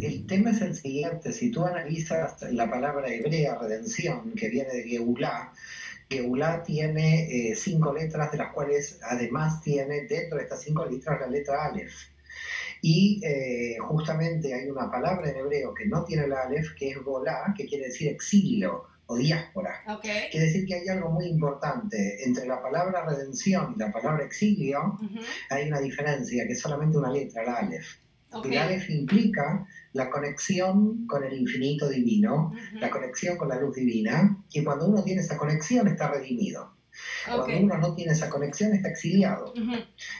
el tema es el siguiente, si tú analizas la palabra hebrea redención, que viene de Geulah, Geulah tiene 5 letras, de las cuales además tiene dentro de estas 5 letras la letra Aleph. Y justamente hay una palabra en hebreo que no tiene la Aleph, que es Golá, que quiere decir exilio o diáspora. Okay. Quiere decir que hay algo muy importante entre la palabra redención y la palabra exilio. Hay una diferencia, que es solamente una letra, la Aleph. Okay. El Aleph implica la conexión con el infinito divino, la conexión con la luz divina, y cuando uno tiene esa conexión está redimido. Cuando uno no tiene esa conexión está exiliado.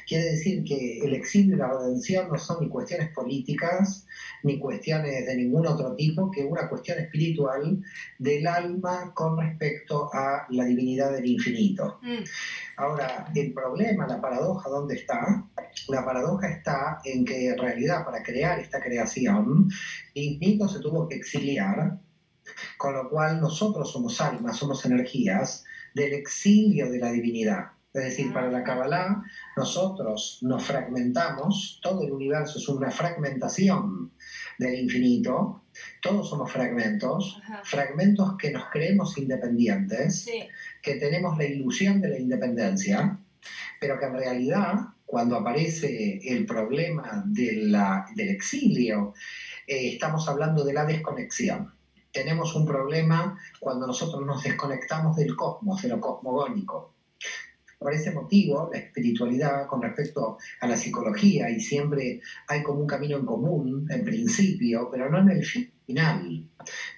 Quiere decir que el exilio y la redención no son ni cuestiones políticas, ni cuestiones de ningún otro tipo, que una cuestión espiritual del alma con respecto a la divinidad del infinito. Ahora, el problema, la paradoja, ¿dónde está? La paradoja está en que en realidad para crear esta creación, el infinito se tuvo que exiliar, con lo cual nosotros somos almas, somos energías del exilio de la divinidad. Es decir, para la Kabbalah, nosotros nos fragmentamos, todo el universo es una fragmentación del infinito, todos somos fragmentos, fragmentos que nos creemos independientes, que tenemos la ilusión de la independencia, pero que en realidad, cuando aparece el problema del exilio, estamos hablando de la desconexión. Tenemos un problema cuando nosotros nos desconectamos del cosmos, de lo cosmogónico. Por ese motivo, la espiritualidad con respecto a la psicología, y siempre hay como un camino en común, en principio, pero no en el final,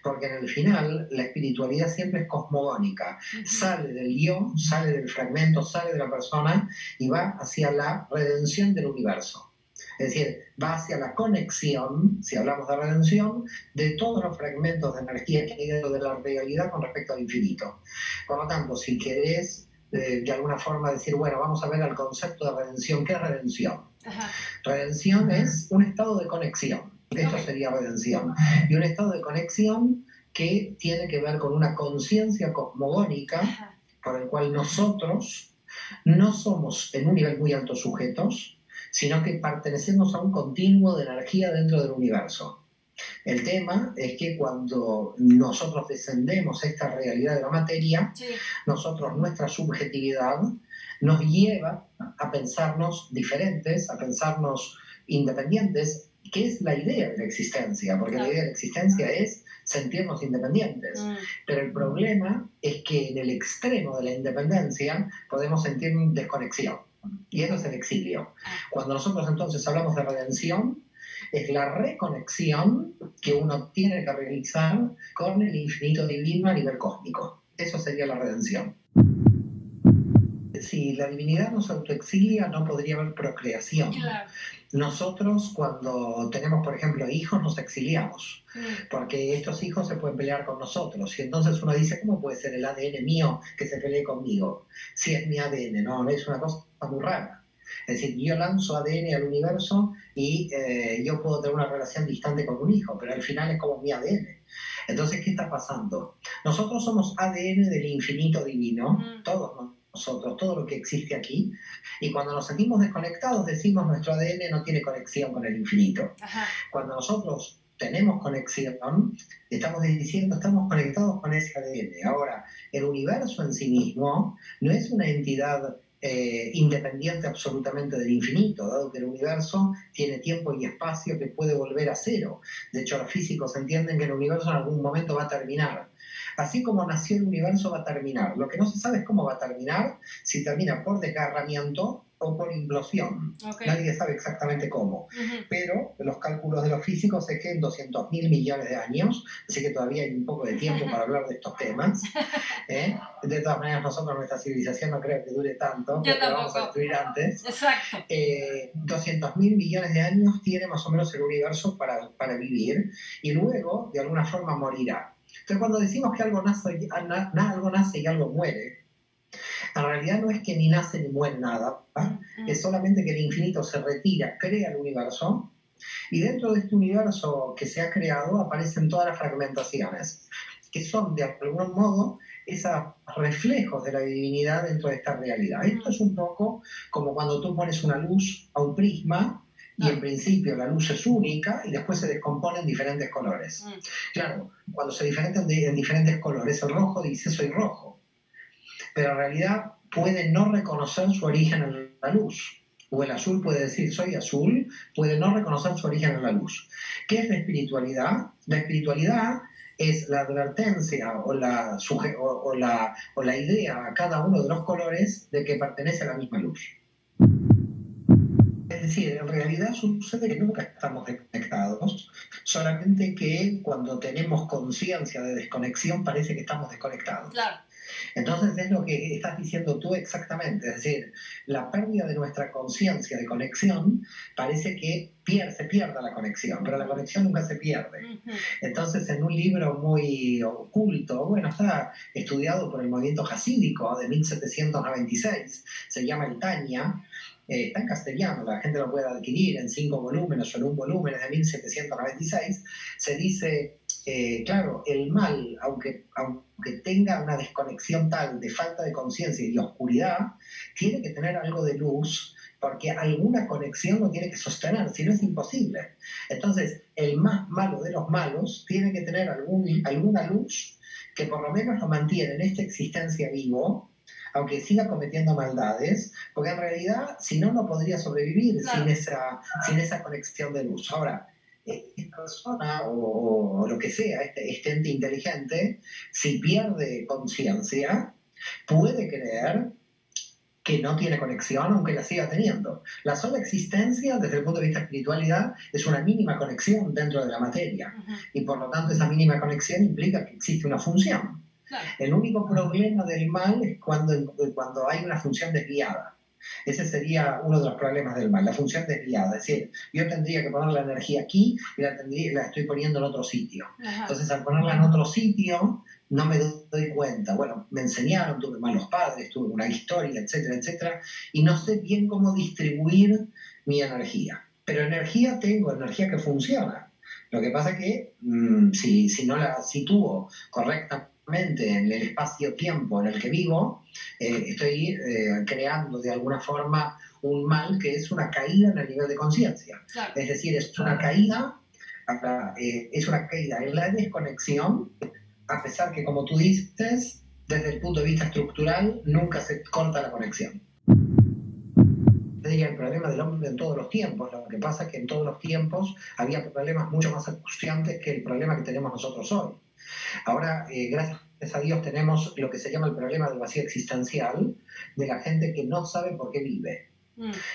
porque en el final la espiritualidad siempre es cosmogónica, sale del yo, sale del fragmento, sale de la persona y va hacia la redención del universo. Es decir, va hacia la conexión, si hablamos de redención, de todos los fragmentos de energía que hay dentro de la realidad con respecto al infinito. Por lo tanto, si querés de alguna forma decir, bueno, vamos a ver el concepto de redención. ¿Qué es redención? Redención es un estado de conexión. Esto sería redención. Y un estado de conexión que tiene que ver con una conciencia cosmogónica por el cual nosotros no somos en un nivel muy alto sujetos, sino que pertenecemos a un continuo de energía dentro del universo. El tema es que cuando nosotros descendemos a esta realidad de la materia, nosotros, nuestra subjetividad nos lleva a pensarnos diferentes, a pensarnos independientes, que es la idea de la existencia, porque la idea de la existencia es sentirnos independientes. Pero el problema es que en el extremo de la independencia podemos sentir desconexión. Y eso es el exilio. Cuando nosotros entonces hablamos de redención, es la reconexión que uno tiene que realizar con el infinito divino a nivel cósmico. Eso sería la redención. Si la divinidad nos autoexilia, no podría haber procreación. Nosotros, cuando tenemos, por ejemplo, hijos, nos exiliamos, porque estos hijos se pueden pelear con nosotros. Y entonces uno dice, ¿cómo puede ser el ADN mío que se pelee conmigo? Si es mi ADN, no es una cosa muy rara. Es decir, yo lanzo ADN al universo y yo puedo tener una relación distante con un hijo, pero al final es como mi ADN. Entonces, ¿qué está pasando? Nosotros somos ADN del infinito divino, todos nosotros, todo lo que existe aquí, y cuando nos sentimos desconectados decimos nuestro ADN no tiene conexión con el infinito. Cuando nosotros tenemos conexión, estamos diciendo estamos conectados con ese ADN. Ahora, el universo en sí mismo no es una entidad independiente absolutamente del infinito, dado que el universo tiene tiempo y espacio que puede volver a cero. De hecho, los físicos entienden que el universo en algún momento va a terminar. Así como nació el universo va a terminar. Lo que no se sabe es cómo va a terminar, si termina por desgarramiento o por implosión. Nadie sabe exactamente cómo. Pero los cálculos de los físicos es que en 200.000 millones de años, así que todavía hay un poco de tiempo para hablar de estos temas. De todas maneras, nosotros, nuestra civilización no creo que dure tanto, porque la vamos a destruir antes. 200.000 millones de años tiene más o menos el universo para vivir, y luego, de alguna forma, morirá. Entonces, cuando decimos que algo nace y algo muere, en realidad no es que ni nace ni muere nada, es solamente que el infinito se retira, crea el universo, y dentro de este universo que se ha creado aparecen todas las fragmentaciones, que son de algún modo esos reflejos de la divinidad dentro de esta realidad. Esto es un poco como cuando tú pones una luz a un prisma Y en principio la luz es única y después se descompone en diferentes colores. Claro, cuando se diferencian en diferentes colores, el rojo dice soy rojo, pero en realidad puede no reconocer su origen en la luz. O el azul puede decir soy azul, puede no reconocer su origen en la luz. ¿Qué es la espiritualidad? La espiritualidad es la advertencia o la idea a cada uno de los colores de que pertenece a la misma luz. Es decir, en realidad sucede que nunca estamos desconectados, solamente que cuando tenemos conciencia de desconexión parece que estamos desconectados. Claro. Entonces es lo que estás diciendo tú exactamente, es decir, la pérdida de nuestra conciencia de conexión parece que se pierda la conexión, pero la conexión nunca se pierde. Entonces en un libro muy oculto, bueno, está estudiado por el movimiento jasídico de 1796, se llama el Tanya, está en castellano, la gente lo puede adquirir en 5 volúmenes o en un volumen, es de 1796, se dice, claro, el mal, aunque tenga una desconexión tal de falta de conciencia y de oscuridad, tiene que tener algo de luz, porque alguna conexión lo tiene que sostener, si no es imposible. Entonces, el más malo de los malos tiene que tener alguna luz que por lo menos lo mantiene en esta existencia vivo, aunque siga cometiendo maldades, porque en realidad, si no, no podría sobrevivir claro. sin esa conexión de luz. Ahora, esta persona o lo que sea, este ente inteligente, si pierde conciencia, puede creer que no tiene conexión, aunque la siga teniendo. La sola existencia, desde el punto de vista de espiritualidad, es una mínima conexión dentro de la materia. Y por lo tanto, esa mínima conexión implica que existe una función. Claro. El único problema del mal es cuando hay una función desviada. Ese sería uno de los problemas del mal, la función desviada. Es decir, yo tendría que poner la energía aquí y la estoy poniendo en otro sitio. Ajá. Entonces, al ponerla en otro sitio, no me doy cuenta. Bueno, me enseñaron, tuve malos padres, tuve una historia, etcétera, etcétera, y no sé bien cómo distribuir mi energía. Pero energía tengo, energía que funciona. Lo que pasa es que si no la sitúo correctamente en el espacio-tiempo en el que vivo, estoy creando de alguna forma un mal que es una caída en el nivel de conciencia. Claro. Es decir, es una caída en la desconexión, a pesar que, como tú dices, desde el punto de vista estructural, nunca se corta la conexión. El problema del hombre en todos los tiempos. Lo que pasa es que en todos los tiempos había problemas mucho más angustiantes que el problema que tenemos nosotros hoy. Ahora, gracias a Dios, tenemos lo que se llama el problema del vacío existencial, de la gente que no sabe por qué vive.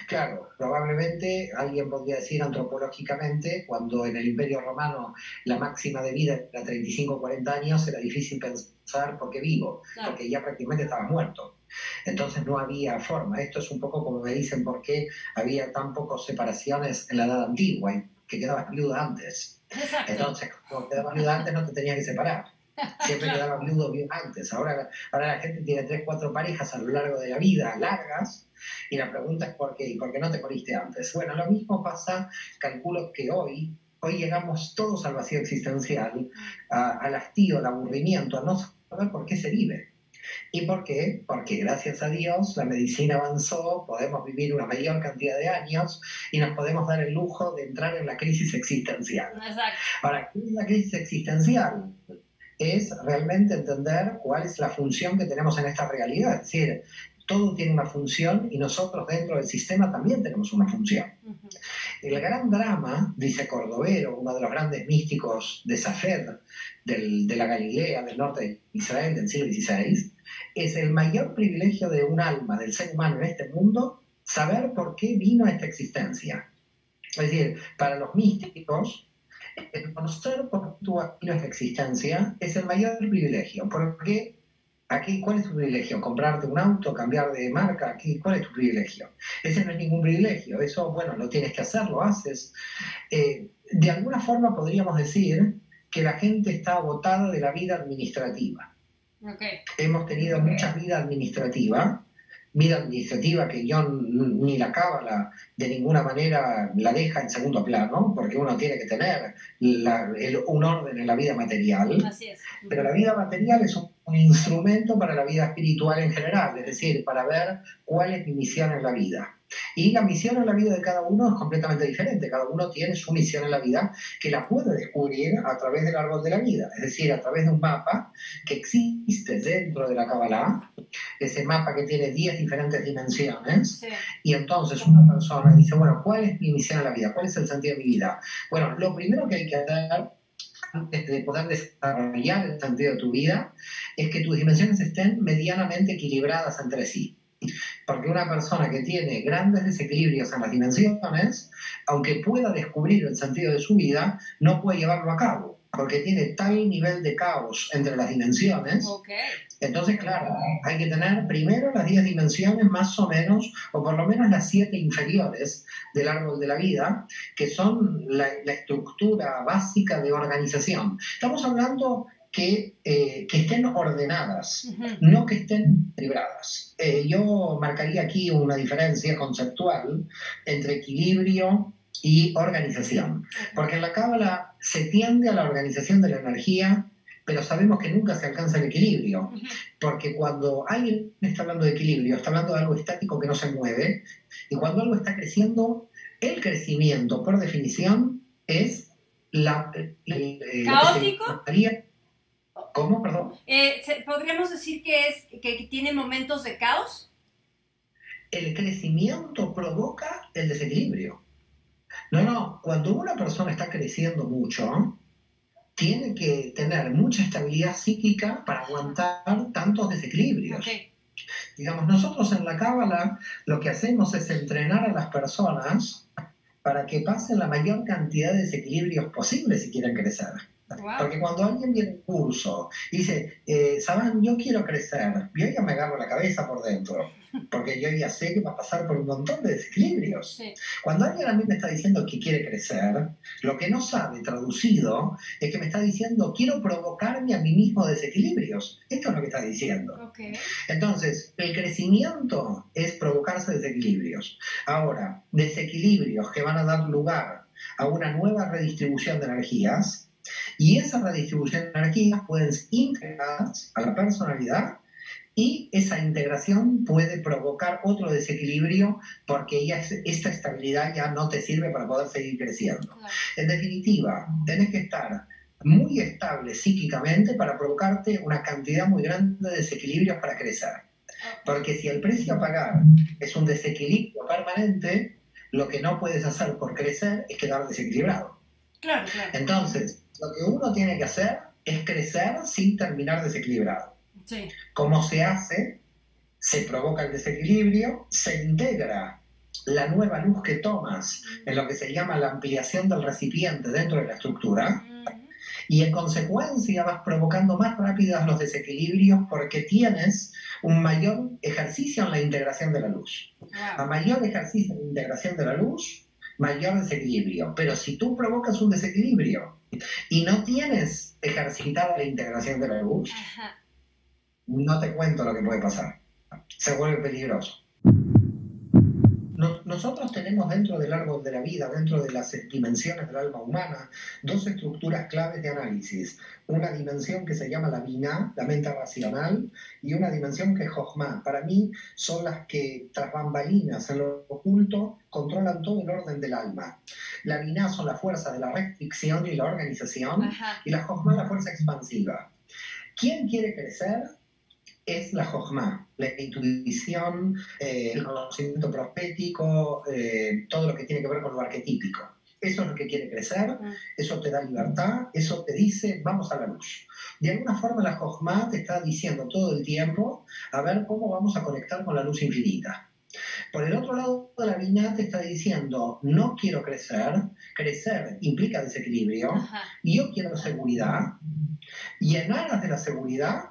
Claro, probablemente alguien podría decir antropológicamente, cuando en el Imperio Romano la máxima de vida era 35 o 40 años, era difícil pensar por qué vivo, claro. Porque ya prácticamente estaba muerto. Entonces no había forma. Esto es un poco como me dicen por qué había tan pocas separaciones en la edad antigua, que quedabas viuda antes. Exacto. Entonces, como quedabas viuda antes no te tenías que separar. Siempre claro. Quedabas viudo antes. Ahora la gente tiene 3 o 4 parejas a lo largo de la vida, largas, y la pregunta es ¿por qué? ¿Y por qué no te moriste antes? Bueno, lo mismo pasa, calculo que hoy llegamos todos al vacío existencial, al hastío, al aburrimiento, a no saber por qué se vive. ¿Y por qué? Porque gracias a Dios la medicina avanzó, podemos vivir una mayor cantidad de años y nos podemos dar el lujo de entrar en la crisis existencial. Exacto. Ahora, ¿qué es la crisis existencial? Es realmente entender cuál es la función que tenemos en esta realidad. Es decir, todo tiene una función y nosotros dentro del sistema también tenemos una función. Uh-huh. El gran drama, dice Cordovero, uno de los grandes místicos de Safed, de la Galilea, del norte de Israel, del siglo XVI, es el mayor privilegio de un alma, del ser humano en este mundo, saber por qué vino a esta existencia. Es decir, para los místicos, el conocer por qué tú vino a esta existencia es el mayor privilegio. ¿Por qué? Aquí, ¿cuál es tu privilegio? ¿Comprarte un auto? ¿Cambiar de marca? Aquí, ¿cuál es tu privilegio? Ese no es ningún privilegio. Eso, bueno, lo tienes que hacer, lo haces. De alguna forma podríamos decir que la gente está agotada de la vida administrativa. Okay. Hemos tenido mucha vida administrativa que yo ni la cábala de ninguna manera la deja en segundo plano, porque uno tiene que tener un orden en la vida material. Así es. Pero la vida material es un instrumento para la vida espiritual en general, es decir, para ver cuál es mi misión en la vida. Y la misión en la vida de cada uno es completamente diferente. Cada uno tiene su misión en la vida que la puede descubrir a través del árbol de la vida, es decir, a través de un mapa que existe dentro de la Kabbalah, ese mapa que tiene 10 diferentes dimensiones. Sí. Y entonces una persona dice, bueno, ¿cuál es mi misión en la vida? ¿Cuál es el sentido de mi vida? Bueno, lo primero que hay que hacer antes de poder desarrollar el sentido de tu vida es que tus dimensiones estén medianamente equilibradas entre sí. Porque una persona que tiene grandes desequilibrios en las dimensiones, aunque pueda descubrir el sentido de su vida, no puede llevarlo a cabo, porque tiene tal nivel de caos entre las dimensiones. Okay. Entonces, claro, hay que tener primero las 10 dimensiones más o menos, o por lo menos las 7 inferiores del árbol de la vida, que son la estructura básica de organización. Estamos hablando que estén ordenadas, no que estén equilibradas. Yo marcaría aquí una diferencia conceptual entre equilibrio y organización, porque en la Cábala se tiende a la organización de la energía, pero sabemos que nunca se alcanza el equilibrio, porque cuando alguien está hablando de equilibrio, está hablando de algo estático que no se mueve, y cuando algo está creciendo, el crecimiento, por definición, es ¿caótico? ¿Cómo? Perdón. ¿Podríamos decir que tiene momentos de caos? El crecimiento provoca el desequilibrio. No, cuando una persona está creciendo mucho, tiene que tener mucha estabilidad psíquica para aguantar tantos desequilibrios. Okay. Digamos, nosotros en la Cábala lo que hacemos es entrenar a las personas para que pasen la mayor cantidad de desequilibrios posibles si quieren crecer. Wow. Porque cuando alguien viene a un curso y dice, Saban, yo quiero crecer, yo ya me agarro la cabeza por dentro, porque yo ya sé que va a pasar por un montón de desequilibrios. Sí. Cuando alguien a mí me está diciendo que quiere crecer, lo que no sabe traducido es que me está diciendo, quiero provocarme a mí mismo desequilibrios. Esto es lo que está diciendo. Okay. Entonces, el crecimiento es provocarse desequilibrios. Ahora, desequilibrios que van a dar lugar a una nueva redistribución de energías, y esa redistribución de energías pueden ser integradas a la personalidad y esa integración puede provocar otro desequilibrio porque ya esta estabilidad ya no te sirve para poder seguir creciendo. Claro. En definitiva, tenés que estar muy estable psíquicamente para provocarte una cantidad muy grande de desequilibrios para crecer. Porque si el precio a pagar es un desequilibrio permanente, lo que no puedes hacer por crecer es quedar desequilibrado. Claro, claro. Entonces, lo que uno tiene que hacer es crecer sin terminar desequilibrado. Sí. ¿Cómo se hace? Se provoca el desequilibrio, se integra la nueva luz que tomas en lo que se llama la ampliación del recipiente dentro de la estructura, y en consecuencia vas provocando más rápidos los desequilibrios porque tienes un mayor ejercicio en la integración de la luz. Wow. A mayor ejercicio en la integración de la luz, mayor desequilibrio. Pero si tú provocas un desequilibrio y no tienes ejercitada la integración de la luz, ajá, no te cuento lo que puede pasar. Se vuelve peligroso. Nosotros tenemos dentro del árbol de la vida, dentro de las dimensiones del alma humana, dos estructuras claves de análisis. Una dimensión que se llama la Binah, la mente racional, y una dimensión que es Jochma. Para mí son las que, tras bambalinas, en lo oculto, controlan todo el orden del alma. La Binah son la fuerza de la restricción y la organización, ajá, y la Jochma la fuerza expansiva. ¿Quién quiere crecer? Es la Jochma, la intuición, el conocimiento profético, todo lo que tiene que ver con lo arquetípico. Eso es lo que quiere crecer, eso te da libertad, eso te dice, vamos a la luz. De alguna forma la Jochma te está diciendo todo el tiempo, a ver cómo vamos a conectar con la luz infinita. Por el otro lado, la Binah te está diciendo, no quiero crecer, crecer implica desequilibrio, ajá, y yo quiero seguridad, y en aras de la seguridad,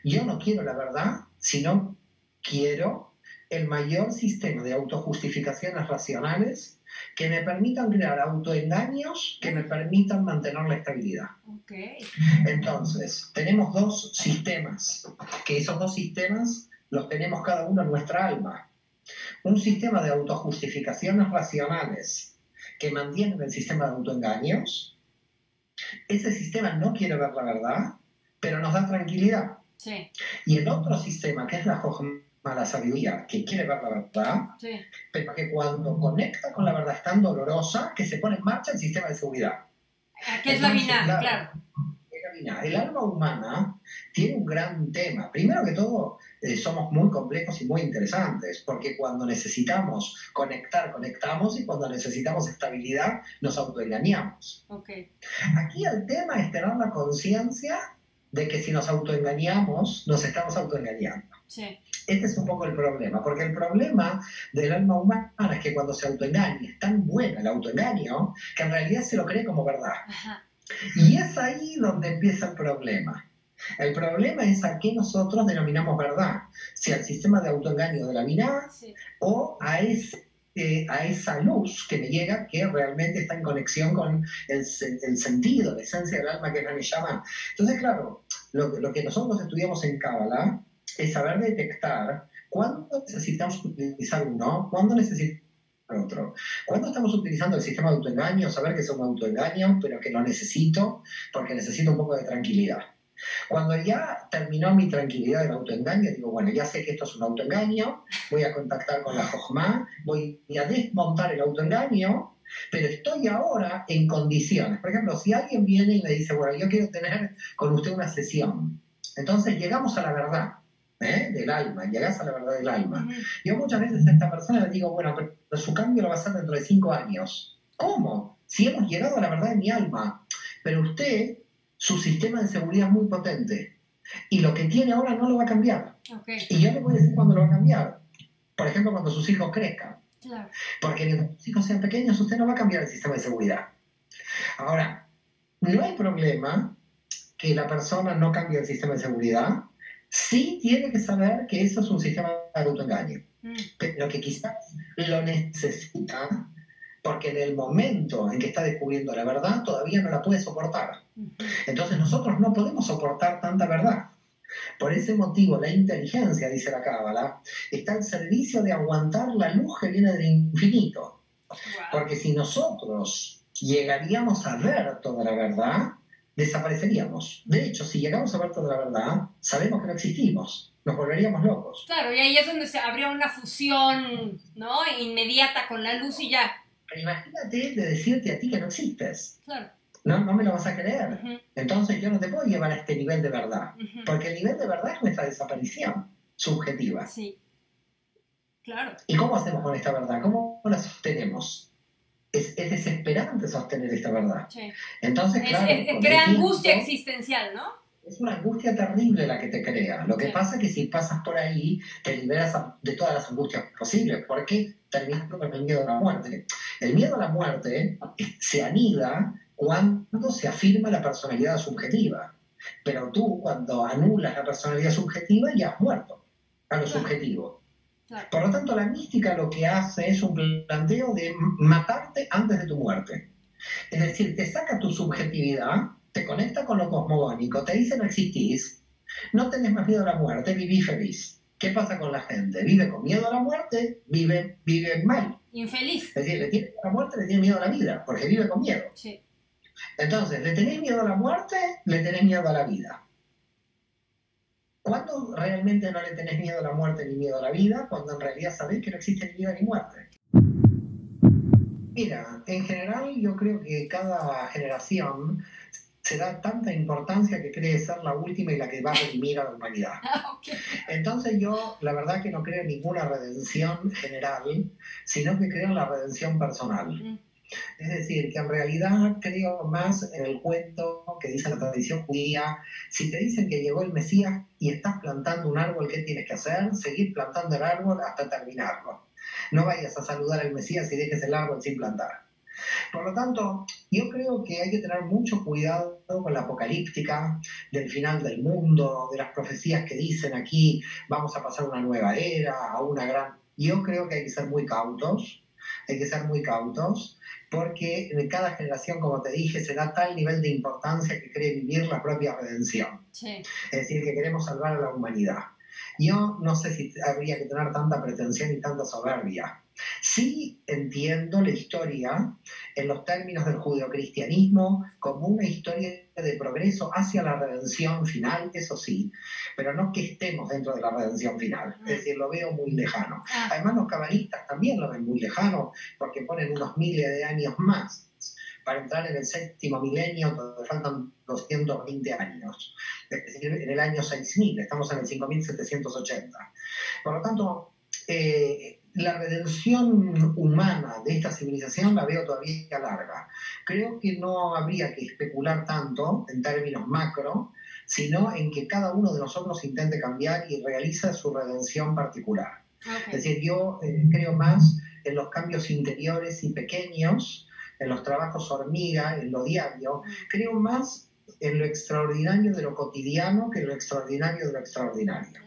yo no quiero la verdad, sino quiero el mayor sistema de autojustificaciones racionales que me permitan crear autoengaños que me permitan mantener la estabilidad. Okay. Entonces, tenemos dos sistemas, que esos dos sistemas los tenemos cada uno en nuestra alma. Un sistema de autojustificaciones racionales que mantienen el sistema de autoengaños. Ese sistema no quiere ver la verdad, pero nos da tranquilidad. Sí. Y el otro sistema, que es la Jochma, la sabiduría, que quiere ver la verdad, sí. pero que cuando conecta con la verdad es tan dolorosa que se pone en marcha el sistema de seguridad. ¿Qué es la Binah? Claro. El alma humana tiene un gran tema. Primero que todo, somos muy complejos y muy interesantes, porque cuando necesitamos conectar, conectamos, y cuando necesitamos estabilidad, nos autoengañamos. Okay. Aquí el tema es tener la conciencia de que si nos autoengañamos, nos estamos autoengañando. Sí. Este es un poco el problema, porque el problema del alma humana es que cuando se autoengaña, es tan bueno el autoengaño, que en realidad se lo cree como verdad. Ajá. Y es ahí donde empieza el problema. El problema es a qué nosotros denominamos verdad, si al sistema de autoengaño de la Binah, sí, o a esa luz que me llega, que realmente está en conexión con el sentido, la esencia del alma, que es la Neshama. Entonces, claro, lo que nosotros estudiamos en Kabbalah es saber detectar cuándo necesitamos utilizar uno, cuándo necesitamos otro. Cuando estamos utilizando el sistema de autoengaño, saber que es un autoengaño, pero que lo necesito porque necesito un poco de tranquilidad. Cuando ya terminó mi tranquilidad del autoengaño, digo, bueno, ya sé que esto es un autoengaño, voy a contactar con la Jochma, voy a desmontar el autoengaño, pero estoy ahora en condiciones. Por ejemplo, si alguien viene y me dice, bueno, yo quiero tener con usted una sesión, entonces llegamos a la verdad del alma, llegás a la verdad del alma. Yo muchas veces a esta persona le digo, bueno, pero su cambio lo va a hacer dentro de 5 años. ¿Cómo? Si hemos llegado a la verdad de mi alma, pero usted, su sistema de seguridad es muy potente, y lo que tiene ahora no lo va a cambiar. Okay. Y yo le voy a decir cuándo lo va a cambiar. Por ejemplo, cuando sus hijos crezcan. Claro. Porque mientras sus hijos sean pequeños, usted no va a cambiar el sistema de seguridad. Ahora, no hay problema que la persona no cambie el sistema de seguridad. Sí tiene que saber que eso es un sistema de autoengaño, pero que quizás lo necesita porque en el momento en que está descubriendo la verdad todavía no la puede soportar. Entonces nosotros no podemos soportar tanta verdad. Por ese motivo la inteligencia, dice la Cábala, está al servicio de aguantar la luz que viene del infinito. Porque si nosotros llegaríamos a ver toda la verdad, desapareceríamos. De hecho, si llegamos a ver toda la verdad, sabemos que no existimos. Nos volveríamos locos. Claro, y ahí es donde se habría una fusión, ¿no?, inmediata con la luz y ya. Pero imagínate de decirte a ti que no existes. Claro. No me lo vas a creer. Entonces yo no te puedo llevar a este nivel de verdad. Porque el nivel de verdad es nuestra desaparición subjetiva. Sí. Claro. ¿Y cómo hacemos con esta verdad? ¿Cómo la sostenemos? Es desesperante sostener esta verdad. Sí. Entonces, claro, crea angustia existencial, ¿no? Es una angustia terrible la que te crea. Lo que pasa es que si pasas por ahí, te liberas de todas las angustias posibles. ¿Por qué terminas con el miedo a la muerte? El miedo a la muerte se anida cuando se afirma la personalidad subjetiva. Pero tú, cuando anulas la personalidad subjetiva, ya has muerto a lo subjetivo. Claro. Por lo tanto, la mística lo que hace es un planteo de matarte antes de tu muerte. Es decir, te saca tu subjetividad, te conecta con lo cosmogónico, te dice no existís, no tenés más miedo a la muerte, viví feliz. ¿Qué pasa con la gente? Vive con miedo a la muerte, vive mal. Infeliz. Es decir, le tiene miedo a la muerte, le tiene miedo a la vida, porque vive con miedo. Sí. Entonces, ¿le tenés miedo a la muerte? Le tenés miedo a la vida. ¿Cuándo realmente no le tenés miedo a la muerte ni miedo a la vida? Cuando en realidad sabés que no existe ni vida ni muerte. Mira, en general yo creo que cada generación se da tanta importancia que cree ser la última y la que va a redimir a la humanidad. Okay. Entonces yo, la verdad que no creo en ninguna redención general, sino que creo en la redención personal. Es decir, que en realidad creo más en el cuento que dice la tradición judía. Si te dicen que llegó el Mesías y estás plantando un árbol, ¿qué tienes que hacer? Seguir plantando el árbol hasta terminarlo. No vayas a saludar al Mesías y dejes el árbol sin plantar. Por lo tanto, yo creo que hay que tener mucho cuidado con la apocalíptica del final del mundo, de las profecías que dicen aquí vamos a pasar una nueva era, a una gran... Yo creo que hay que ser muy cautos, porque en cada generación, como te dije, se da tal nivel de importancia que cree vivir la propia redención. Sí. Es decir, que queremos salvar a la humanidad. Yo no sé si habría que tener tanta pretensión y tanta soberbia, Sí entiendo la historia en los términos del judeocristianismo como una historia de progreso hacia la redención final, eso sí, pero no que estemos dentro de la redención final, es decir, lo veo muy lejano. Además los cabalistas también lo ven muy lejano porque ponen unos miles de años más para entrar en el séptimo milenio, donde faltan 220 años, es decir, en el año 6000, estamos en el 5780. Por lo tanto, la redención humana de esta civilización la veo todavía larga. Creo que no habría que especular tanto en términos macro, sino en que cada uno de nosotros intente cambiar y realiza su redención particular. Okay. Es decir, yo creo más en los cambios interiores y pequeños, en los trabajos hormiga, en lo diario. Creo más en lo extraordinario de lo cotidiano que en lo extraordinario de lo extraordinario.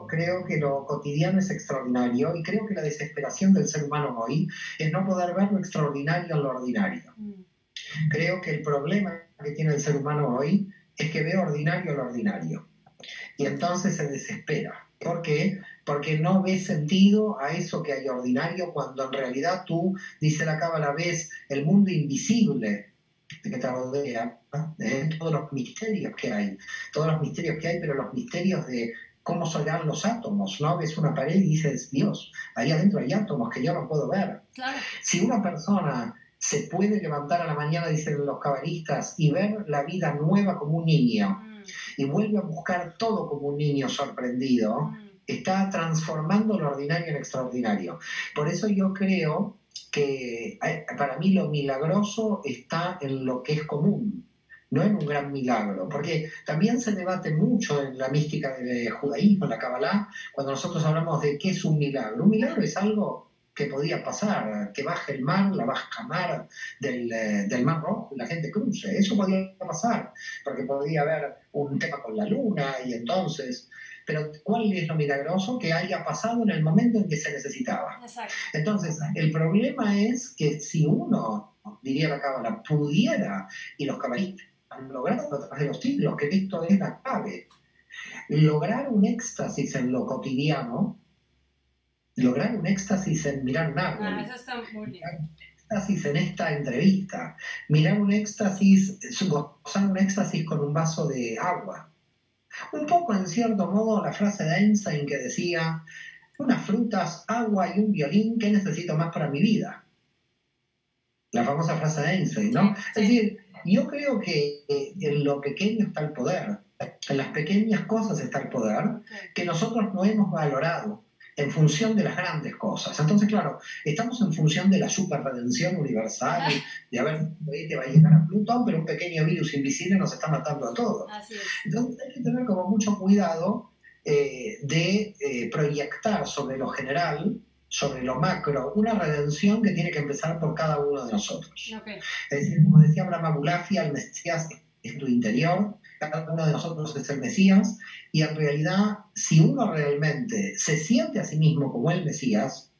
Creo que lo cotidiano es extraordinario y creo que la desesperación del ser humano hoy es no poder ver lo extraordinario en lo ordinario. Creo que el problema que tiene el ser humano hoy es que ve ordinario lo ordinario y entonces se desespera. ¿Por qué? Porque no ve sentido a eso que hay ordinario cuando en realidad tú, dice la Cábala, ves el mundo invisible que te rodea, todos los misterios que hay, pero los misterios de cómo son los átomos, ¿no? Ves una pared y dices, Dios, ahí adentro hay átomos que yo no puedo ver. Claro. Si una persona se puede levantar a la mañana, dicen los cabalistas, y ver la vida nueva como un niño, y vuelve a buscar todo como un niño sorprendido, está transformando lo ordinario en extraordinario. Por eso yo creo que para mí lo milagroso está en lo que es común, no en un gran milagro, porque también se debate mucho en la mística del judaísmo, en la Kabbalah, cuando nosotros hablamos de qué es un milagro. Un milagro es algo que podía pasar, que baje el mar, la baja mar del Mar Rojo, y la gente cruce. Eso podía pasar, porque podía haber un tema con la luna, y entonces... Pero ¿cuál es lo milagroso? Que haya pasado en el momento en que se necesitaba. Exacto. Entonces, el problema es que si uno, diría la Cábala, pudiera, y los cabalistas han logrado a través de los siglos, que esto es la clave, lograr un éxtasis en lo cotidiano, lograr un éxtasis en mirar un árbol. Eso está muy bien. Éxtasis en esta entrevista, mirar un éxtasis, gozar un éxtasis con un vaso de agua. Un poco, en cierto modo, la frase de Einstein que decía, unas frutas, agua y un violín, ¿qué necesito más para mi vida? La famosa frase de Einstein, ¿no? Sí. Es decir, yo creo que en lo pequeño está el poder, en las pequeñas cosas está el poder, que nosotros no hemos valorado en función de las grandes cosas. Entonces, claro, estamos en función de la superredención universal, de a ver, te va a llegar a Plutón, pero un pequeño virus invisible nos está matando a todos. Así es. Entonces hay que tener como mucho cuidado de proyectar sobre lo general, sobre lo macro, una redención que tiene que empezar por cada uno de nosotros. Okay. Es decir, como decía Abraham Abulafia, el Mesías es tu interior, cada uno de nosotros es el Mesías, y en realidad, si uno realmente se siente a sí mismo como el Mesías,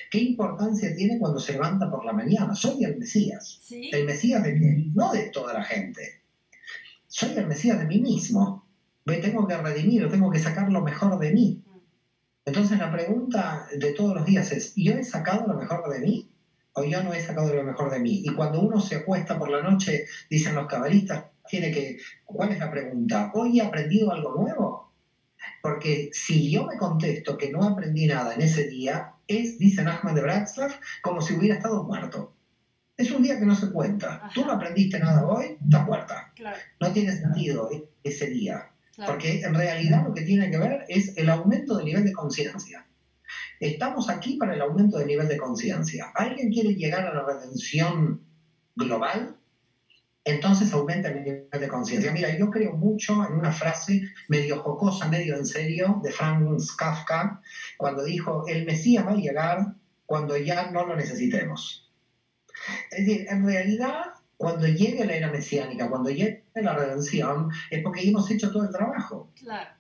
¿qué importancia tiene cuando se levanta por la mañana? Soy el Mesías. ¿Sí? ¿El Mesías de qué? No de toda la gente. Soy el Mesías de mí mismo. Me tengo que redimir, tengo que sacar lo mejor de mí. Entonces la pregunta de todos los días es, ¿yo he sacado lo mejor de mí? ¿O yo no he sacado lo mejor de mí? Y cuando uno se acuesta por la noche, dicen los cabalistas, ¿cuál es la pregunta? ¿Hoy he aprendido algo nuevo? Porque si yo me contesto que no aprendí nada en ese día, es, dice Nachman de Bratslav, como si hubiera estado muerto. Es un día que no se cuenta. Ajá. Tú no aprendiste nada hoy, estás muerta. Claro. No tiene sentido ese día. Claro. Porque en realidad lo que tiene que ver es el aumento del nivel de conciencia. Estamos aquí para el aumento del nivel de conciencia. ¿Alguien quiere llegar a la redención global? Entonces aumenta el nivel de conciencia. Mira, yo creo mucho en una frase medio jocosa, medio en serio, de Franz Kafka, cuando dijo, el Mesías va a llegar cuando ya no lo necesitemos. Es decir, en realidad, cuando llegue la era mesiánica, cuando llegue la redención, es porque hemos hecho todo el trabajo. Claro.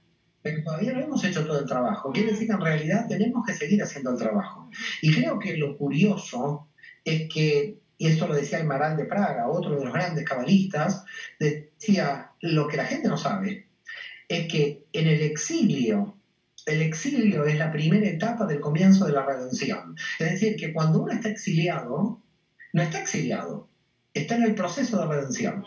Pero todavía no hemos hecho todo el trabajo. Quiere decir que en realidad tenemos que seguir haciendo el trabajo. Y creo que lo curioso es que, y esto lo decía el Maral de Praga, otro de los grandes cabalistas, decía, lo que la gente no sabe es que en el exilio El exilio es la primera etapa del comienzo de la redención. Es decir, que cuando uno está exiliado, no está exiliado, está en el proceso de redención.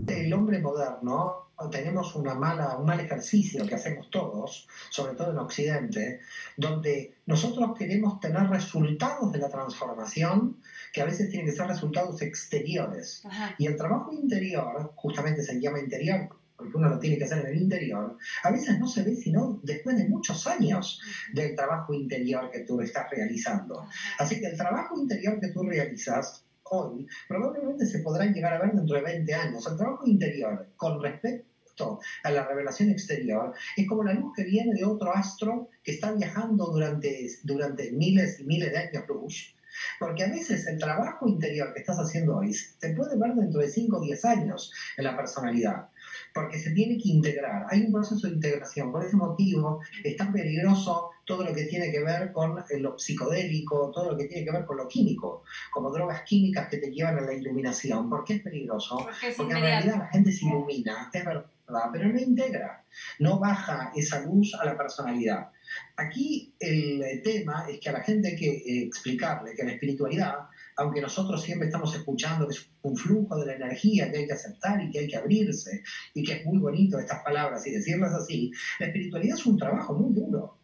El hombre moderno, tenemos un mal ejercicio que hacemos todos, sobre todo en Occidente, donde nosotros queremos tener resultados de la transformación que a veces tienen que ser resultados exteriores. Ajá. Y el trabajo interior, justamente se llama interior, porque uno lo tiene que hacer en el interior, a veces no se ve sino después de muchos años del trabajo interior que tú estás realizando. Así que el trabajo interior que tú realizas hoy probablemente se podrán llegar a ver dentro de 20 años. El trabajo interior con respecto a la revelación exterior es como la luz que viene de otro astro que está viajando durante miles y miles de años luz. Porque a veces el trabajo interior que estás haciendo hoy se puede ver dentro de 5 o 10 años en la personalidad, porque se tiene que integrar. Hay un proceso de integración. Por ese motivo es tan peligroso todo lo que tiene que ver con lo psicodélico, todo lo que tiene que ver con lo químico, como drogas químicas que te llevan a la iluminación. ¿Por qué es peligroso? Porque en realidad la gente se ilumina, es verdad, pero no integra, no baja esa luz a la personalidad. Aquí el tema es que a la gente hay que explicarle que la espiritualidad, aunque nosotros siempre estamos escuchando que es un flujo de la energía que hay que aceptar y que hay que abrirse, y que es muy bonito estas palabras y decirlas así, la espiritualidad es un trabajo muy duro.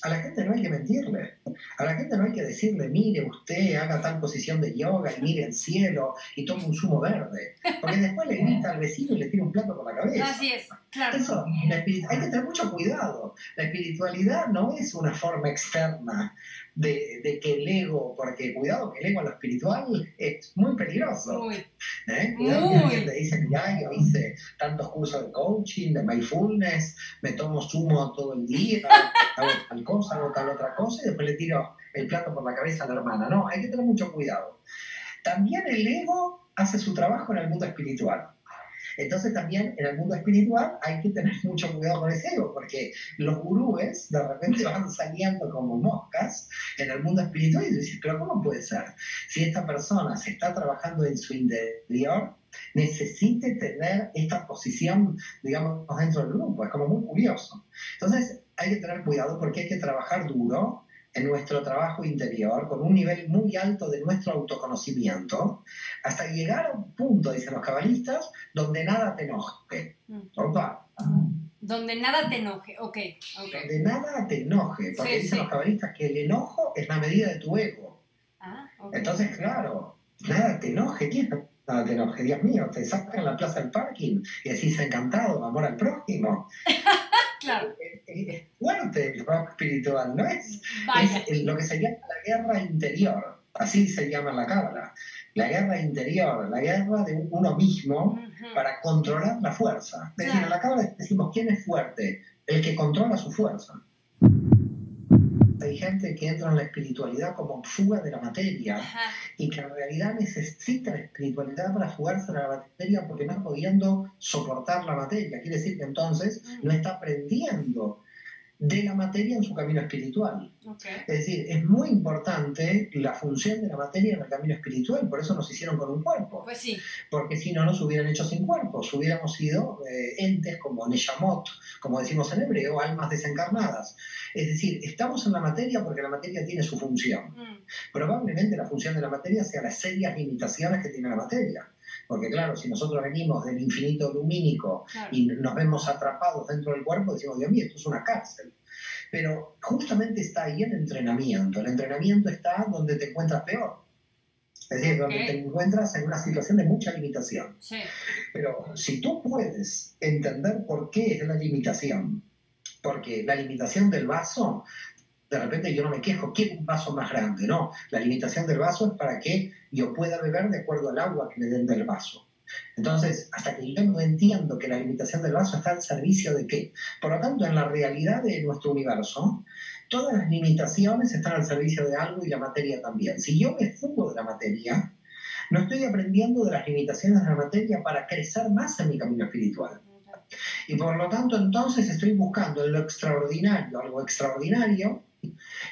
A la gente no hay que mentirle, a la gente no hay que decirle, mire usted, haga tal posición de yoga y mire el cielo y tome un zumo verde, porque después le grita al vecino y le tira un plato por la cabeza. Así es, claro. Eso, hay que tener mucho cuidado. La espiritualidad no es una forma externa de que el ego, porque cuidado que el ego en lo espiritual es muy peligroso. Muy. Cuidado que alguien te dice, mira, yo hice tantos cursos de coaching, de mindfulness, me tomo zumo todo el día, hago tal cosa, hago tal otra cosa, y después le tiro el plato por la cabeza a la hermana. No, hay que tener mucho cuidado. También el ego hace su trabajo en el mundo espiritual. Entonces también en el mundo espiritual hay que tener mucho cuidado con ese ego, porque los gurúes de repente van saliendo como moscas en el mundo espiritual y tú dices, pero ¿cómo puede ser? Si esta persona se está trabajando en su interior, necesite tener esta posición, digamos, dentro del grupo. Es como muy curioso. Entonces hay que tener cuidado porque hay que trabajar duro en nuestro trabajo interior, con un nivel muy alto de nuestro autoconocimiento, hasta llegar a un punto, dicen los cabalistas, donde nada te enoje. Opa. Donde nada te enoje, ok. Donde nada te enoje, porque Sí, dicen los cabalistas que el enojo es la medida de tu ego. Okay. Entonces, claro, nada te enoje, ¿quién nada te enoje? Dios mío, te sacan en la plaza del parking y decís encantado, amor al prójimo. Claro. Es fuerte el rock espiritual, ¿no es? Vaya. Es lo que se llama la guerra interior, así se llama en la cábala. La guerra interior, la guerra de uno mismo para controlar la fuerza. Es decir, en la cábala decimos, ¿quién es fuerte? El que controla su fuerza. Hay gente que entra en la espiritualidad como fuga de la materia y que en realidad necesita la espiritualidad para fugarse de la materia porque no está pudiendo soportar la materia. Quiere decir que entonces no está aprendiendo de la materia en su camino espiritual. Es decir, es muy importante la función de la materia en el camino espiritual, por eso nos hicieron con un cuerpo. Pues sí. Porque si no nos hubieran hecho sin cuerpos, hubiéramos sido entes como Neshamot, como decimos en hebreo, almas desencarnadas. Es decir, estamos en la materia porque la materia tiene su función. Probablemente la función de la materia sea las serias limitaciones que tiene la materia. Porque claro, si nosotros venimos del infinito lumínico y nos vemos atrapados dentro del cuerpo, decimos, Dios mío, esto es una cárcel. Pero justamente está ahí el entrenamiento. El entrenamiento está donde te encuentras peor. Es decir, donde te encuentras en una situación de mucha limitación. Sí. Pero si tú puedes entender por qué es la limitación, porque la limitación del vaso, de repente yo no me quejo, quiero un vaso más grande, no. La limitación del vaso es para que yo pueda beber de acuerdo al agua que me den del vaso. Entonces, hasta que yo no entiendo que la limitación del vaso está al servicio de qué. Por lo tanto, en la realidad de nuestro universo, todas las limitaciones están al servicio de algo y la materia también. Si yo me fugo de la materia, no estoy aprendiendo de las limitaciones de la materia para crecer más en mi camino espiritual. Y por lo tanto, entonces estoy buscando en lo extraordinario algo extraordinario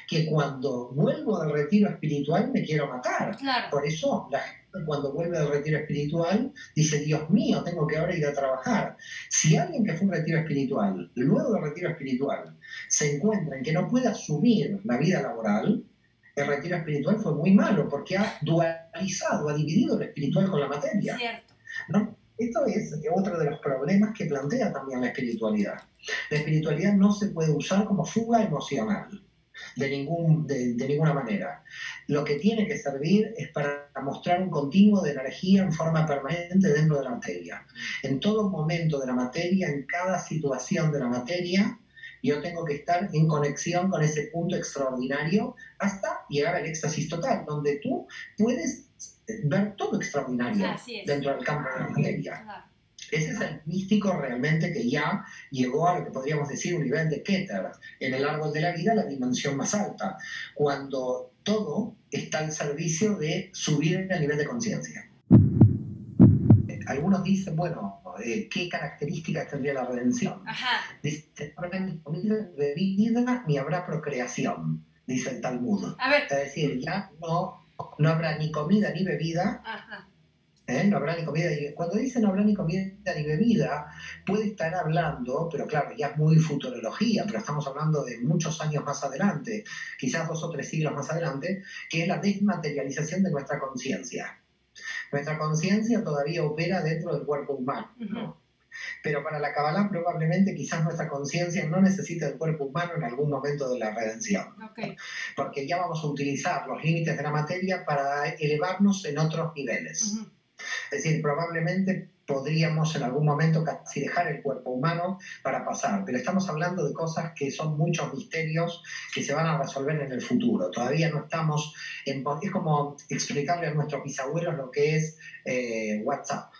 que cuando vuelvo del retiro espiritual me quiero matar. Claro. Por eso la gente cuando vuelve del retiro espiritual dice, Dios mío, tengo que ahora ir a trabajar. Si alguien que fue un retiro espiritual, luego del retiro espiritual, se encuentra en que no puede asumir la vida laboral, el retiro espiritual fue muy malo porque ha dualizado, ha dividido lo espiritual con la materia. Cierto. ¿No? Esto es otro de los problemas que plantea también la espiritualidad. La espiritualidad no se puede usar como fuga emocional, de ninguna manera. Lo que tiene que servir es para mostrar un continuo de energía en forma permanente dentro de la materia. En todo momento de la materia, en cada situación de la materia, yo tengo que estar en conexión con ese punto extraordinario hasta llegar al éxtasis total, donde tú puedes ver todo extraordinario dentro del campo de la materia. Ese es el místico realmente que ya llegó a lo que podríamos decir un nivel de Keter, en el árbol de la vida, la dimensión más alta, cuando todo está al servicio de subir el nivel de conciencia. Algunos dicen, bueno, ¿qué características tendría la redención? Dice, no habrá ni comida ni bebida, ni habrá procreación, dice el Talmud. Es decir, ya no habrá ni comida ni bebida. No habrá ni comida ni... Cuando dice no habrá ni comida ni bebida, puede estar hablando, pero claro, ya es muy futurología, pero estamos hablando de muchos años más adelante, quizás 2 o 3 siglos más adelante, que es la desmaterialización de nuestra conciencia. Nuestra conciencia todavía opera dentro del cuerpo humano, ¿no? Pero para la Kabbalah probablemente quizás nuestra conciencia no necesite del cuerpo humano en algún momento de la redención. Porque ya vamos a utilizar los límites de la materia para elevarnos en otros niveles. Es decir, probablemente podríamos en algún momento casi dejar el cuerpo humano para pasar, pero estamos hablando de cosas que son muchos misterios que se van a resolver en el futuro. Todavía no estamos en... Es como explicarle a nuestros bisabuelos lo que es WhatsApp.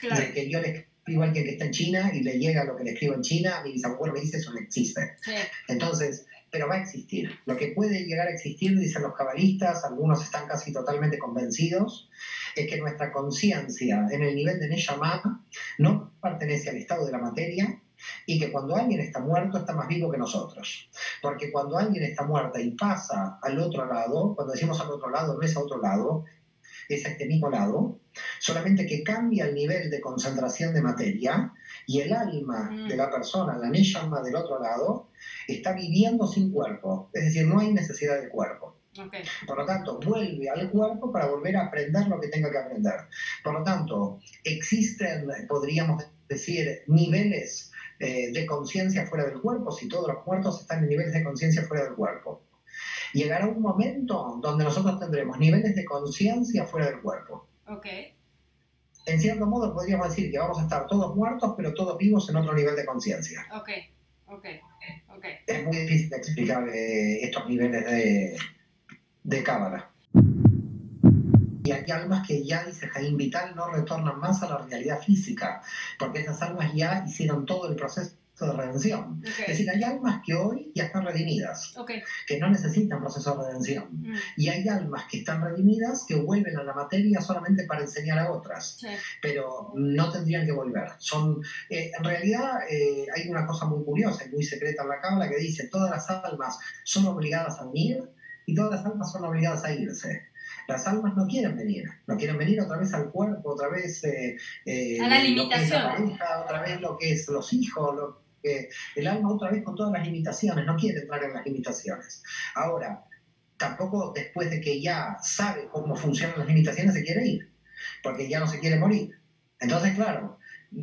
Claro. De que yo le escribo a alguien que está en China y le llega lo que le escribo en China, mi bisabuelo me dice eso no existe. Sí. Entonces, pero va a existir. Lo que puede llegar a existir, dicen los cabalistas, algunos están casi totalmente convencidos, es que nuestra conciencia en el nivel de Neshama no pertenece al estado de la materia y que cuando alguien está muerto está más vivo que nosotros. Porque cuando alguien está muerta y pasa al otro lado, cuando decimos al otro lado, no es a otro lado, es a este mismo lado, solamente que cambia el nivel de concentración de materia y el alma de la persona, la Neshama del otro lado, está viviendo sin cuerpo. Es decir, no hay necesidad de cuerpo. Por lo tanto, vuelve al cuerpo para volver a aprender lo que tenga que aprender. Por lo tanto, existen, podríamos decir, niveles de conciencia fuera del cuerpo, si todos los muertos están en niveles de conciencia fuera del cuerpo. Llegará un momento donde nosotros tendremos niveles de conciencia fuera del cuerpo. En cierto modo podríamos decir que vamos a estar todos muertos, pero todos vivos en otro nivel de conciencia. Es muy difícil de explicar estos niveles de Cábala. Y hay almas que ya, dice Jaime Vital, no retornan más a la realidad física, porque esas almas ya hicieron todo el proceso de redención. Es decir, hay almas que hoy ya están redimidas, que no necesitan proceso de redención. Y hay almas que están redimidas que vuelven a la materia solamente para enseñar a otras, pero no tendrían que volver. En realidad hay una cosa muy curiosa y muy secreta en la Cábala que dice, todas las almas son obligadas a venir y todas las almas son obligadas a irse. Las almas no quieren venir otra vez al cuerpo, otra vez a la limitación. Lo que es la pareja, otra vez lo que es los hijos, el alma otra vez con todas las limitaciones, no quiere entrar en las limitaciones. Ahora, tampoco después de que ya sabe cómo funcionan las limitaciones se quiere ir, porque ya no se quiere morir. Entonces, claro,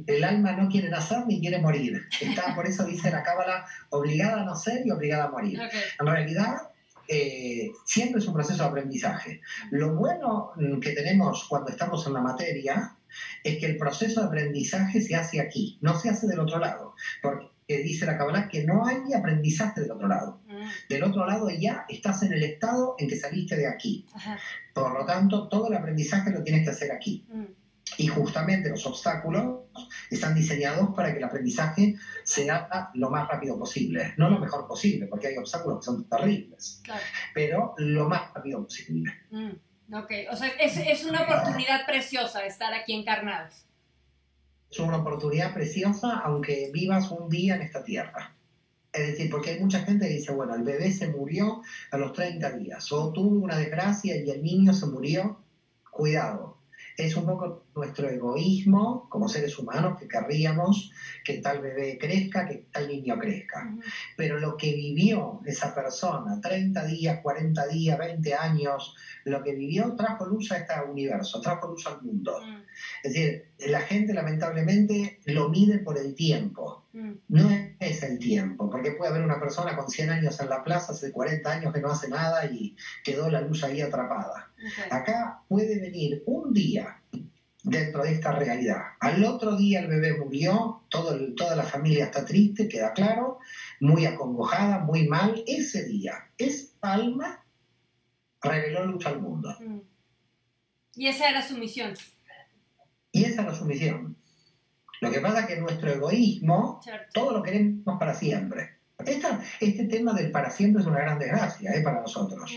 el alma no quiere nacer ni quiere morir. Por eso dice la Cábala, obligada a nacer y obligada a morir. En realidad, siempre es un proceso de aprendizaje. Lo bueno que tenemos cuando estamos en la materia es que el proceso de aprendizaje se hace aquí, no se hace del otro lado, porque dice la Kabbalah que no hay aprendizaje del otro lado. Del otro lado ya estás en el estado en que saliste de aquí. Por lo tanto, todo el aprendizaje lo tienes que hacer aquí. Y justamente los obstáculos están diseñados para que el aprendizaje se haga lo más rápido posible. No lo mejor posible, porque hay obstáculos que son terribles, pero lo más rápido posible. O sea, es una oportunidad preciosa estar aquí encarnados. Es una oportunidad preciosa, aunque vivas un día en esta tierra. Es decir, porque hay mucha gente que dice, bueno, el bebé se murió a los 30 días, o tuvo una desgracia y el niño se murió. Cuidado, es un poco nuestro egoísmo como seres humanos que querríamos que tal bebé crezca, que tal niño crezca. Pero lo que vivió esa persona, 30 días, 40 días, 20 años, lo que vivió trajo luz a este universo, trajo luz al mundo. Es decir, la gente lamentablemente lo mide por el tiempo. No es el tiempo, porque puede haber una persona con 100 años en la plaza, hace 40 años que no hace nada y quedó la luz ahí atrapada. Acá puede venir un día dentro de esta realidad. Al otro día el bebé murió, toda la familia está triste, queda claro, muy acongojada, muy mal. Ese día, esa alma reveló luz al mundo. Y esa era su misión. Y esa era su misión. Lo que pasa es que nuestro egoísmo, todo lo queremos para siempre. Este tema del para siempre es una gran desgracia para nosotros.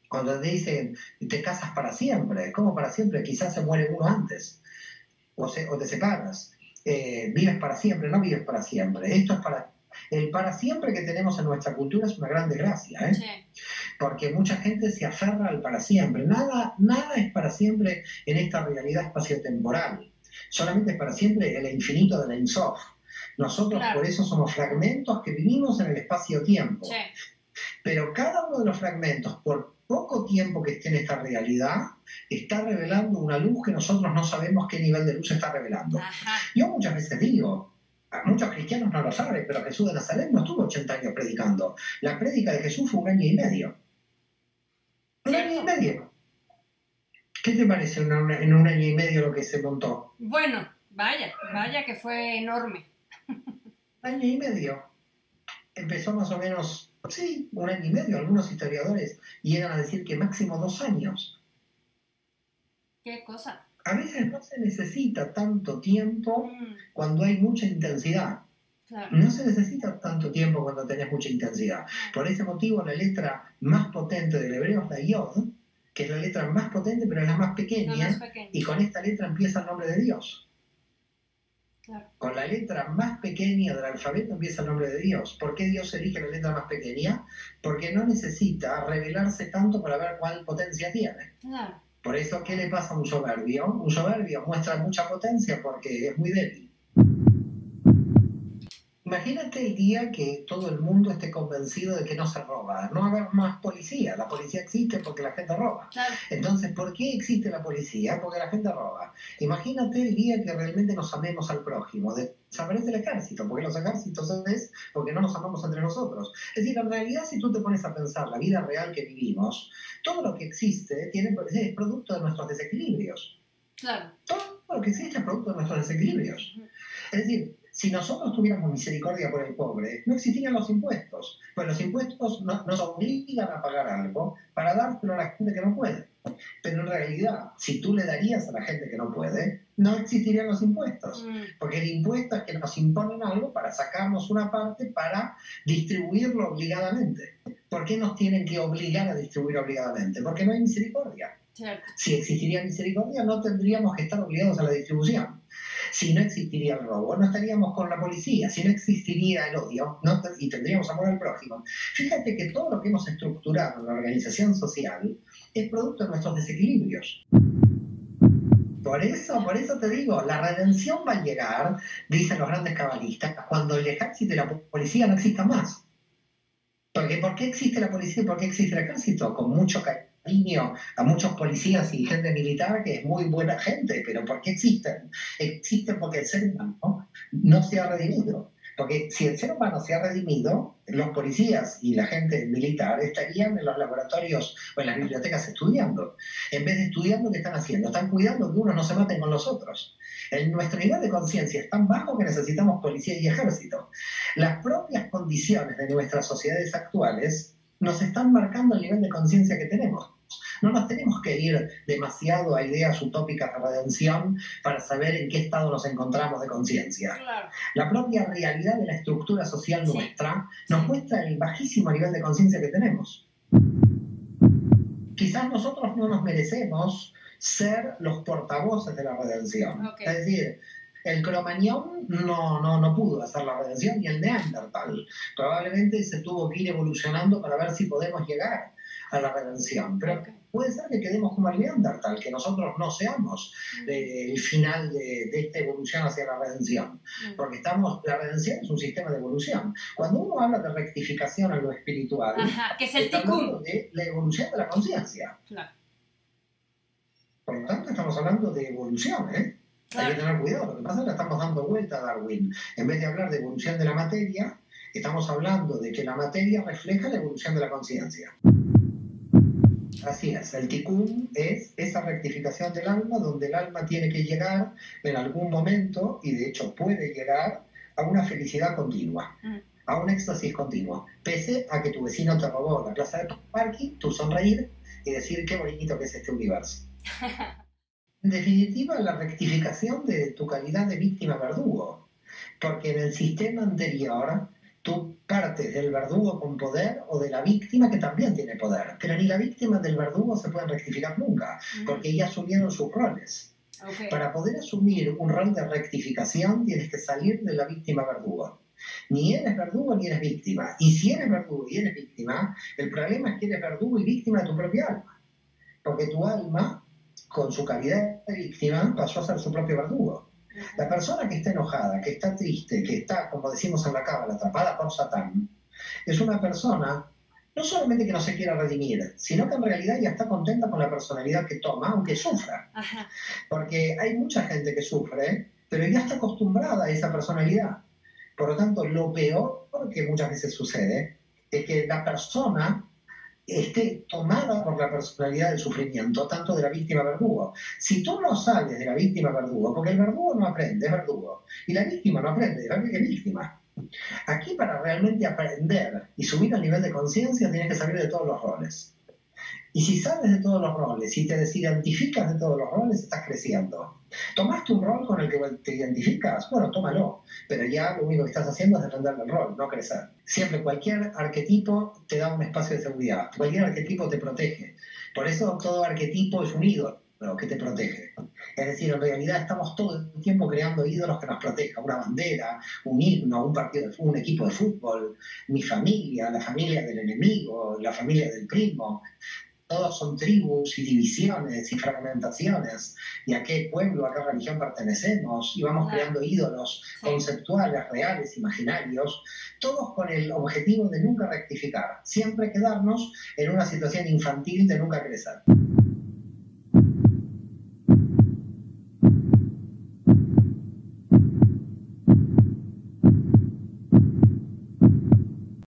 Cuando te dicen, te casas para siempre, ¿cómo para siempre? Quizás se muere uno antes, o te separas. Vives para siempre, no vives para siempre. Esto es para... El para siempre que tenemos en nuestra cultura es una gran desgracia, Sí. Porque mucha gente se aferra al para siempre. Nada es para siempre en esta realidad espaciotemporal. Solamente es para siempre el infinito de la Ein Sof. Nosotros por eso somos fragmentos que vivimos en el espacio-tiempo. Sí. Pero cada uno de los fragmentos, por poco tiempo que esté en esta realidad, está revelando una luz que nosotros no sabemos qué nivel de luz está revelando. Yo muchas veces digo, a muchos cristianos no lo saben, pero Jesús de Nazaret no estuvo 80 años predicando. La prédica de Jesús fue 1 año y medio. 1 año y medio. ¿Qué te parece en 1 año y medio lo que se montó? Bueno, vaya que fue enorme. 1 año y medio. Empezó más o menos, sí, 1 año y medio. Algunos historiadores llegan a decir que máximo 2 años. ¿Qué cosa? A veces no se necesita tanto tiempo cuando hay mucha intensidad. Claro. No se necesita tanto tiempo cuando tenés mucha intensidad. Por ese motivo, la letra más potente del hebreo es la Yod, que es la letra más potente, pero es la más pequeña, y con esta letra empieza el nombre de Dios. Claro. Con la letra más pequeña del alfabeto empieza el nombre de Dios. ¿Por qué Dios elige la letra más pequeña? Porque no necesita revelarse tanto para ver cuál potencia tiene. Claro. Por eso, ¿qué le pasa a un soberbio? Un soberbio muestra mucha potencia porque es muy débil. Imagínate el día que todo el mundo esté convencido de que no se roba. No va a haber más policía. La policía existe porque la gente roba. Claro. Entonces, ¿por qué existe la policía? Porque la gente roba. Imagínate el día que realmente nos amemos al prójimo. Desaparece el ejército, porque los ejércitos es porque no nos amamos entre nosotros. Es decir, en realidad, si tú te pones a pensar la vida real que vivimos, todo lo que existe es producto de nuestros desequilibrios. Claro. Todo lo que existe es producto de nuestros desequilibrios. Es decir, si nosotros tuviéramos misericordia por el pobre, no existirían los impuestos. Pues los impuestos nos obligan a pagar algo para dárselo a la gente que no puede. Pero en realidad, si tú le darías a la gente que no puede, no existirían los impuestos. Porque el impuesto es que nos imponen algo para sacarnos una parte para distribuirlo obligadamente. ¿Por qué nos tienen que obligar a distribuir obligadamente? Porque no hay misericordia. Cierto. Si existiría misericordia, no tendríamos que estar obligados a la distribución. Si no existiría el robo, no estaríamos con la policía. Si no existiría el odio, y tendríamos amor al prójimo. Fíjate que todo lo que hemos estructurado en la organización social es producto de nuestros desequilibrios. Por eso te digo, la redención va a llegar, dicen los grandes cabalistas, cuando el ejército y la policía no existan más. Porque ¿por qué existe la policía y por qué existe el ejército? Con mucho cariño a muchos policías y gente militar que es muy buena gente, pero ¿por qué existen? Existen porque el ser humano no se ha redimido. Porque si el ser humano se ha redimido, los policías y la gente militar estarían en los laboratorios o en las bibliotecas estudiando. En vez de estudiando, ¿qué están haciendo? Están cuidando que unos no se maten con los otros. Nuestro nivel de conciencia es tan bajo que necesitamos policía y ejército. Las propias condiciones de nuestras sociedades actuales nos están marcando el nivel de conciencia que tenemos. No nos tenemos que ir demasiado a ideas utópicas de redención para saber en qué estado nos encontramos de conciencia. Claro. La propia realidad de la estructura social nuestra nos muestra el bajísimo nivel de conciencia que tenemos. Quizás nosotros no nos merecemos ser los portavoces de la redención. Okay. Es decir, El cromañón no pudo hacer la redención, ni el neandertal. Probablemente se tuvo que ir evolucionando para ver si podemos llegar a la redención. Pero puede ser que quedemos como el neandertal, que nosotros no seamos el final de esta evolución hacia la redención. Porque la redención es un sistema de evolución. Cuando uno habla de rectificación en lo espiritual, que es el está hablando de la evolución de la conciencia. Claro. Por lo tanto, estamos hablando de evolución, ¿eh? Claro. Hay que tener cuidado. Lo que pasa es que estamos dando vuelta a Darwin. En vez de hablar de evolución de la materia, estamos hablando de que la materia refleja la evolución de la conciencia. Así es, el tikkun es esa rectificación del alma donde el alma tiene que llegar en algún momento, y de hecho puede llegar, a una felicidad continua, a un éxtasis continuo, pese a que tu vecino te robó la plaza de parking, tú sonreír y decir qué bonito que es este universo. En definitiva, la rectificación de tu calidad de víctima-verdugo, porque en el sistema anterior tú partes del verdugo con poder o de la víctima que también tiene poder, pero ni la víctima del verdugo se pueden rectificar nunca, porque ya asumieron sus roles. Okay. Para poder asumir un rol de rectificación tienes que salir de la víctima-verdugo. Ni eres verdugo ni eres víctima, y si eres verdugo y eres víctima, el problema es que eres verdugo y víctima de tu propia alma, porque tu alma, con su calidad de víctima, pasó a ser su propio verdugo. La persona que está enojada, que está triste, que está, como decimos en la cábala, atrapada por Satán, es una persona no solamente que no se quiera redimir, sino que en realidad ya está contenta con la personalidad que toma, aunque sufra. Ajá. Porque hay mucha gente que sufre, pero ya está acostumbrada a esa personalidad. Por lo tanto, lo peor que muchas veces sucede es que la persona esté tomada por la personalidad del sufrimiento, tanto de la víctima verdugo. Si tú no sales de la víctima verdugo, porque el verdugo no aprende, es verdugo, y la víctima no aprende, es víctima. Aquí, para realmente aprender y subir al nivel de conciencia, tienes que salir de todos los roles. Y si sales de todos los roles y te desidentificas de todos los roles, estás creciendo. ¿Tomaste un rol con el que te identificas? Bueno, tómalo. Pero ya lo único que estás haciendo es defender el rol, no crecer. Siempre cualquier arquetipo te da un espacio de seguridad. Cualquier arquetipo te protege. Por eso todo arquetipo es un ídolo que te protege. Es decir, en realidad estamos todo el tiempo creando ídolos que nos protejan. Una bandera, un himno, un equipo de fútbol, mi familia, la familia del enemigo, la familia del primo. Todos son tribus y divisiones y fragmentaciones, y a qué pueblo, a qué religión pertenecemos, y vamos creando ídolos conceptuales, reales, imaginarios, todos con el objetivo de nunca rectificar, siempre quedarnos en una situación infantil de nunca crecer.